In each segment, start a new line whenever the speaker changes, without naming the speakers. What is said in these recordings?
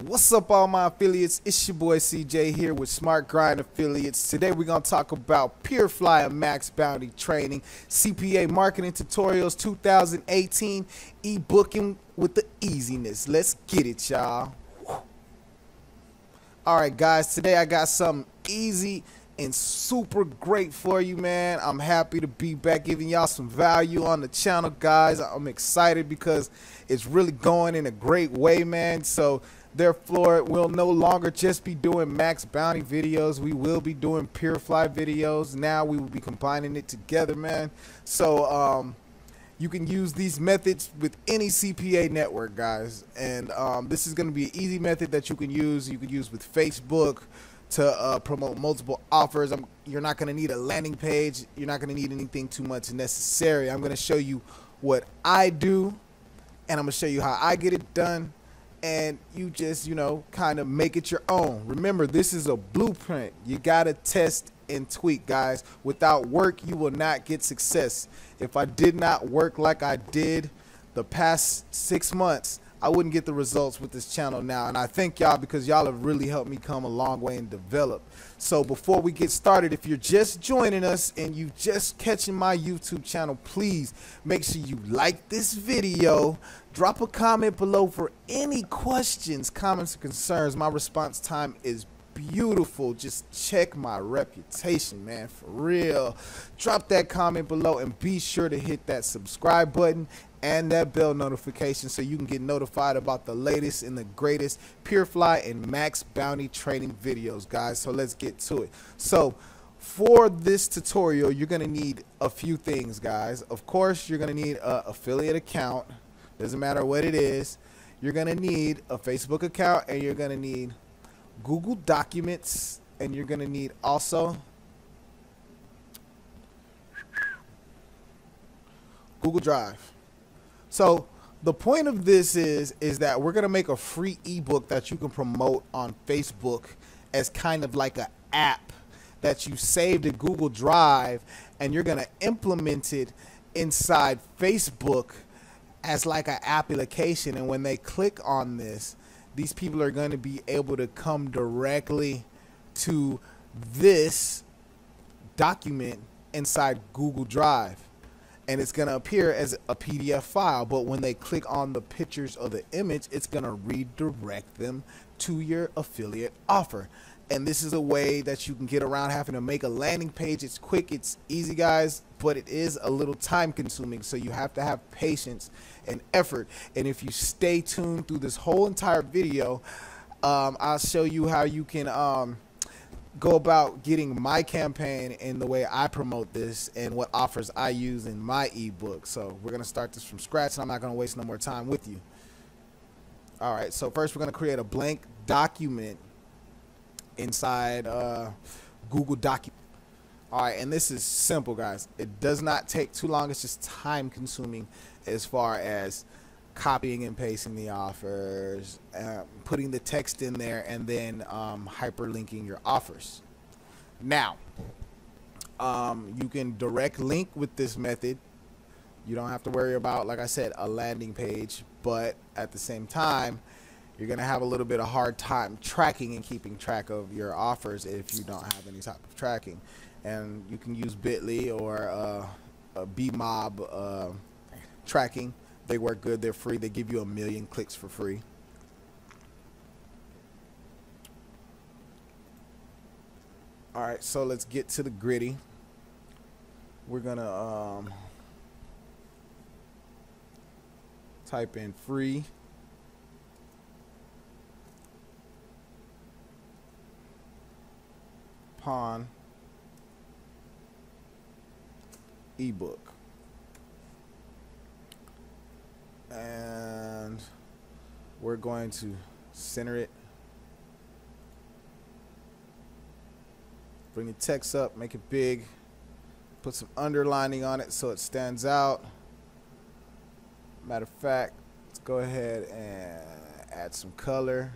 What's up, all my affiliates? It's your boy CJ here with Smart Grind Affiliates. Today we're going to talk about PeerFly and Max Bounty training, CPA marketing tutorials 2018, e-booking with the easiness. Let's get it, y'all. Alright guys, today I got something easy and super great for you, man. I'm happy to be back giving y'all some value on the channel, guys. I'm excited because it's really going in a great way, man. So therefore, we'll no longer just be doing Max Bounty videos. We will be doing PeerFly videos. Now we will be combining it together, man. So you can use these methods with any CPA network, guys. And this is going to be an easy method that you can use. You can use with Facebook to promote multiple offers. You're not going to need a landing page. You're not going to need anything too much necessary. I'm going to show you what I do, and I'm going to show you how I get it done. And you just, kind of make it your own. Remember, this is a blueprint. You got to test and tweak, guys. Without work, you will not get success. If I did not work like I did the past 6 months, I wouldn't get the results with this channel now. And I thank y'all because y'all have really helped me come a long way and develop. So before we get started, if you're just joining us and you just catching my YouTube channel, please make sure you like this video. Drop a comment below for any questions, comments, or concerns. My response time is beautiful. Just check my reputation, man, for real. Drop that comment below and be sure to hit that subscribe button and that bell notification so you can get notified about the latest and the greatest PeerFly and Max Bounty training videos, guys. So let's get to it. So for this tutorial, you're going to need a few things, guys. Of course, you're going to need an affiliate account. Doesn't matter what it is. You're going to need a Facebook account, and you're going to need Google Documents, and you're going to need also Google Drive. So the point of this is that we're going to make a free ebook that you can promote on Facebook as kind of like an app that you save to Google Drive, and you're going to implement it inside Facebook as like an application. And when they click on this, these people are going to be able to come directly to this document inside Google Drive. And it's going to appear as a PDF file. But when they click on the pictures of the image, it's going to redirect them to your affiliate offer. And this is a way that you can get around having to make a landing page. It's quick, it's easy, guys, but it is a little time consuming. So you have to have patience and effort. And if you stay tuned through this whole entire video, I'll show you how you can go about getting my campaign and the way I promote this and what offers I use in my ebook. So we're going to start this from scratch, and I'm not going to waste no more time with you. All right, so first we're going to create a blank document inside Google Document. All right, and this is simple, guys. It does not take too long. It's just time consuming as far as copying and pasting the offers, putting the text in there, and then hyperlinking your offers. Now, you can direct link with this method. You don't have to worry about, like I said, a landing page, but at the same time, you're going to have a little bit of hard time tracking and keeping track of your offers if you don't have any type of tracking. And you can use Bitly or a BMob tracking. They work good. They're free. They give you 1 million clicks for free. All right, so let's get to the gritty. We're going to type in free. Pawn ebook, and we're going to center it, bring the text up, make it big, put some underlining on it so it stands out. Matter of fact, let's go ahead and add some color.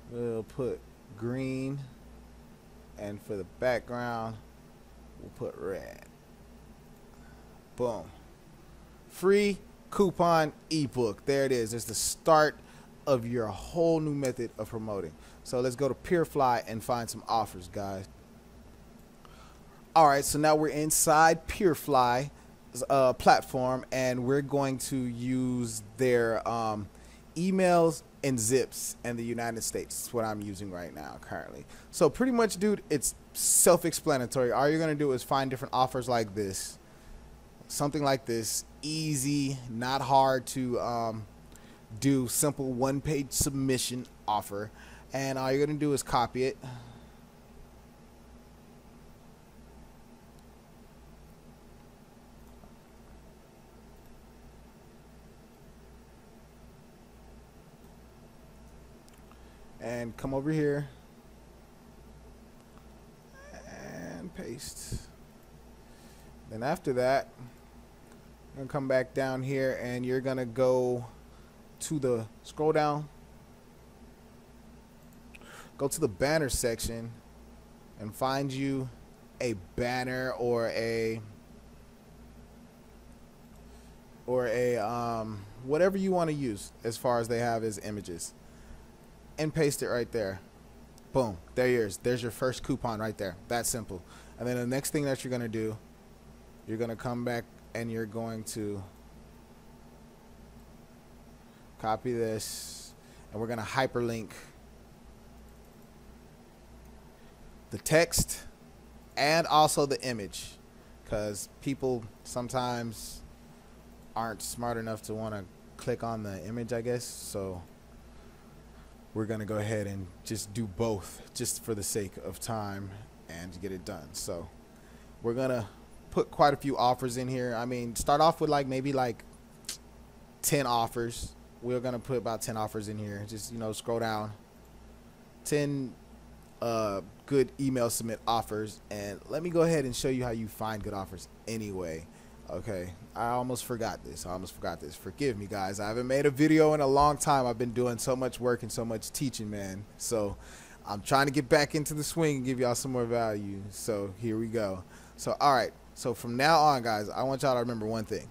We'll put green, and for the background we'll put red. Boom. Free coupon ebook. There it is. There's the start of your whole new method of promoting. So let's go to PeerFly and find some offers, guys. All right, so now we're inside PeerFly platform, and we're going to use their emails and zips in the United States. That's what I'm using right now currently. So pretty much, dude, it's self-explanatory. All you're gonna do is find different offers like this, something like this, easy, not hard to do, simple one-page submission offer, and all you're gonna do is copy it. And come over here and paste. Then after that, you're gonna come back down here and you're gonna go to the scroll down, go to the banner section and find you a banner or a whatever you want to use as far as they have as images, and paste it right there. Boom, there yours. There's your first coupon right there. That simple. And then the next thing that you're gonna do, you're gonna come back and you're going to copy this, and we're gonna hyperlink the text and also the image, because people sometimes aren't smart enough to want to click on the image, I guess. So we're gonna go ahead and just do both, just for the sake of time and to get it done. So we're gonna put quite a few offers in here. I mean, start off with maybe 10 offers. We're gonna put about 10 offers in here. Just, you know, scroll down. 10 good email submit offers, and let me go ahead and show you how you find good offers anyway. Okay, I almost forgot this. Forgive me, guys. I haven't made a video in a long time. I've been doing so much work and so much teaching, man. So I'm trying to get back into the swing and give y'all some more value. So here we go. So all right. So from now on, guys, I want y'all to remember one thing.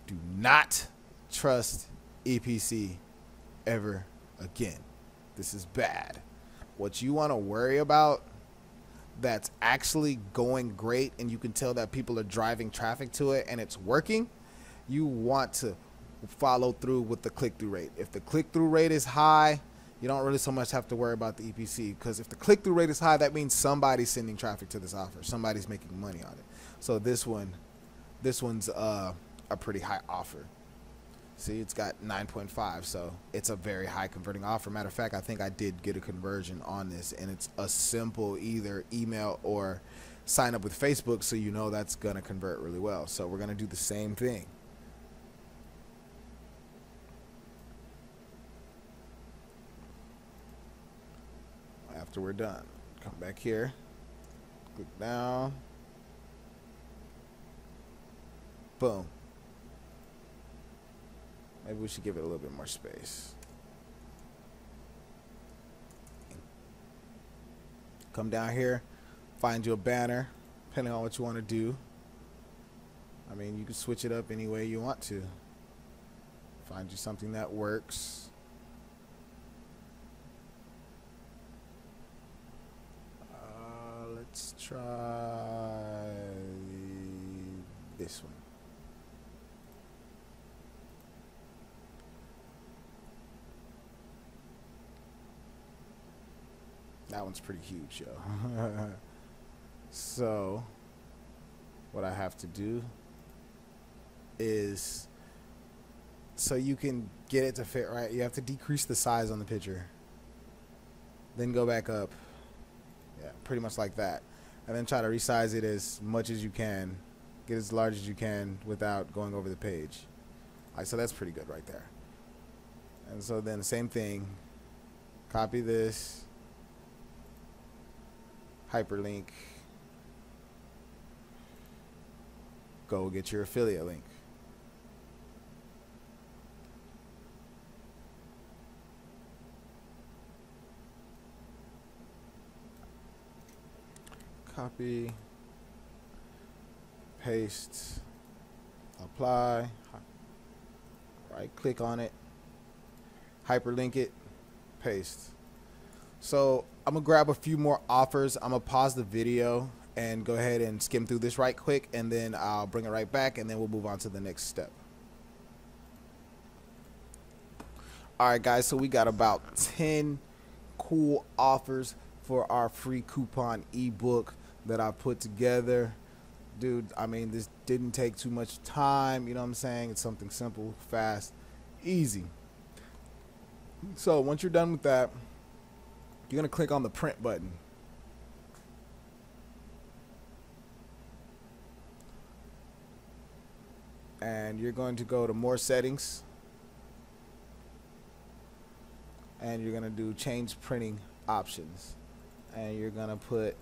Do not trust EPC ever again. This is bad. What you want to worry about that's actually going great and you can tell that people are driving traffic to it and it's working, you want to follow through with the click-through rate. If the click-through rate is high, you don't really so much have to worry about the EPC, because if the click-through rate is high, that means somebody's sending traffic to this offer. Somebody's making money on it. So this one's a pretty high offer. See, it's got 9.5, so it's a very high converting offer. Matter of fact, I think I did get a conversion on this, and it's a simple either email or sign up with Facebook, so you know that's gonna convert really well. So we're gonna do the same thing. After we're done, come back here, click down, boom. Maybe we should give it a little bit more space. Come down here, find you a banner, depending on what you want to do. I mean, you can switch it up any way you want to. Find you something that works. Let's try this one. That one's pretty huge, yo. So what I have to do is, so you can get it to fit right, you have to decrease the size on the picture, then go back up. Yeah, pretty much like that. And then try to resize it as much as you can, get as large as you can without going over the page. Like, so that's pretty good right there. And so then the same thing, copy this, hyperlink, go get your affiliate link. Copy, paste, apply, right click on it, hyperlink it, paste. So I'm gonna grab a few more offers. I'm gonna pause the video and go ahead and skim through this right quick, and then I'll bring it right back, and then we'll move on to the next step. All right, guys, so we got about 10 cool offers for our free coupon ebook that I put together. Dude, I mean, this didn't take too much time, you know what I'm saying? It's something simple, fast, easy. So once you're done with that, you're gonna click on the print button. And you're going to go to more settings, and you're gonna do change printing options, and you're gonna put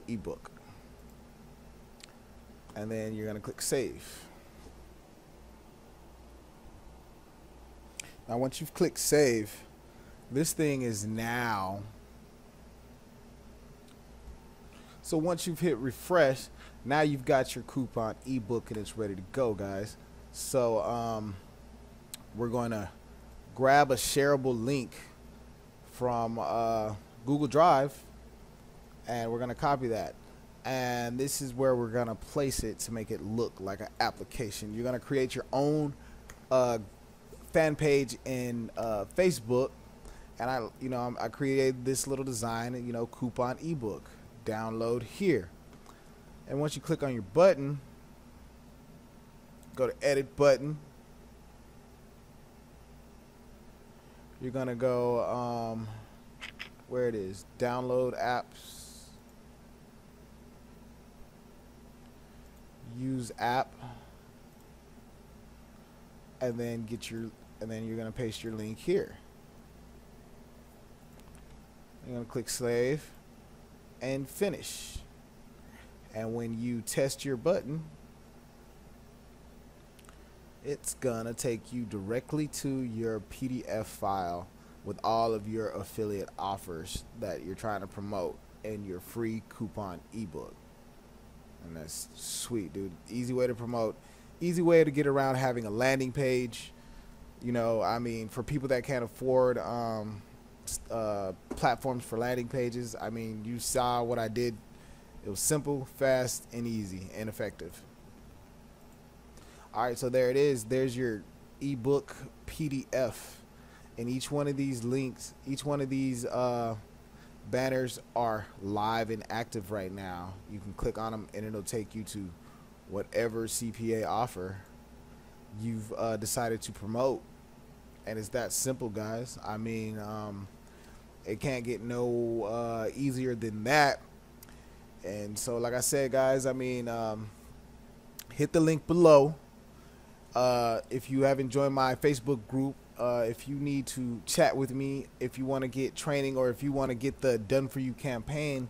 ebook, and then you're gonna click save. Now once you've clicked save, this thing is now, so once you've hit refresh, now you've got your coupon ebook and it's ready to go, guys. So we're going to grab a shareable link from Google Drive, and we're going to copy that, and this is where we're going to place it to make it look like an application. You're going to create your own fan page in Facebook, and I created this little design, and coupon ebook, download here. And once you click on your button, go to edit button, you're gonna go where it is, download apps, use app, and then you're gonna paste your link here. You're gonna click save and finish. And when you test your button, it's gonna take you directly to your PDF file with all of your affiliate offers that you're trying to promote in your free coupon ebook. And that's sweet, dude. Easy way to promote, easy way to get around having a landing page. I mean, for people that can't afford platforms for landing pages, I mean, you saw what I did. It was simple, fast, and easy, and effective. All right, so there it is. There's your ebook PDF, and each one of these links, each one of these banners are live and active right now. You can click on them, and it'll take you to whatever CPA offer you've decided to promote. And it's that simple, guys. I mean, it can't get no easier than that. And so, like I said, guys, I mean, hit the link below. If you haven't joined my Facebook group, if you need to chat with me, if you want to get training, or if you want to get the Done For You campaign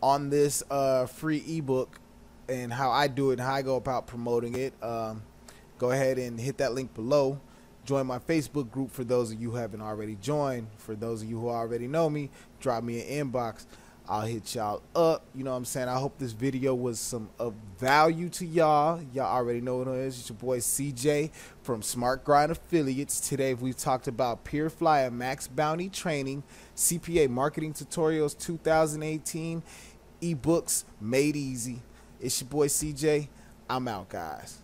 on this free ebook and how I do it and how I go about promoting it, go ahead and hit that link below. Join my Facebook group for those of you who haven't already joined. For those of you who already know me, drop me an inbox. I'll hit y'all up. You know what I'm saying? I hope this video was of value to y'all. Y'all already know what it is. It's your boy CJ from Smart Grind Affiliates. Today we've talked about PeerFly and Max Bounty training, CPA marketing tutorials 2018, ebooks made easy. It's your boy CJ. I'm out, guys.